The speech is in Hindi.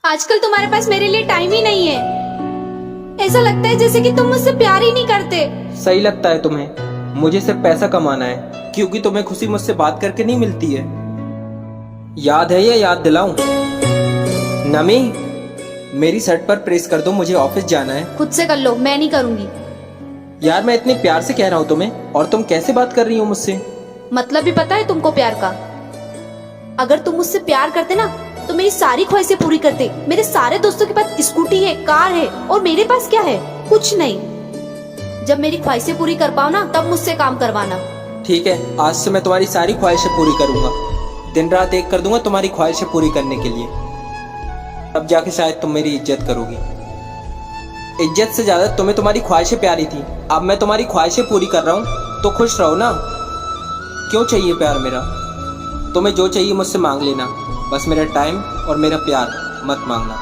आजकल तुम्हारे पास मेरे लिए टाइम ही नहीं है। ऐसा लगता है जैसे कि तुम मुझसे प्यार ही नहीं करते। सही लगता है तुम्हें? मुझे सिर्फ पैसा कमाना है, क्योंकि तुम्हें खुशी मुझसे बात करके नहीं मिलती है। याद है या याद दिलाऊं? नमी, मेरी शर्ट पर प्रेस कर दो, मुझे ऑफिस जाना है। खुद से कर लो, मैं नहीं करूंगी। यार मैं इतने प्यार से कह रहा हूँ तुम्हें, और तुम कैसे बात कर रही हो मुझसे? मतलब भी पता है तुमको प्यार का? अगर तुम मुझसे प्यार करते ना तो मेरी सारी ख्वाहिशें पूरी करते। मेरे सारे दोस्तों के पास स्कूटी है, कार है, और मेरे पास क्या है? कुछ नहीं। जब मेरी ख्वाहिशें पूरी कर पाओ ना तब मुझसे काम करवाना। ठीक है, आज से मैं तुम्हारी सारी ख्वाहिशें पूरी करूंगा। दिन रात एक कर दूंगा तुम्हारी ख्वाहिशें पूरी करने के लिए। तब जाके शायद तुम मेरी इज्जत करोगी। इज्जत से ज्यादा तुम्हें तुम्हारी ख्वाहिशें प्यारी थी। अब मैं तुम्हारी ख्वाहिशें पूरी कर रहा हूँ तो खुश रहो ना। क्यों चाहिए प्यार मेरा? तुम्हें जो चाहिए मुझसे मांग लेना, बस मेरा टाइम और मेरा प्यार मत मांगना।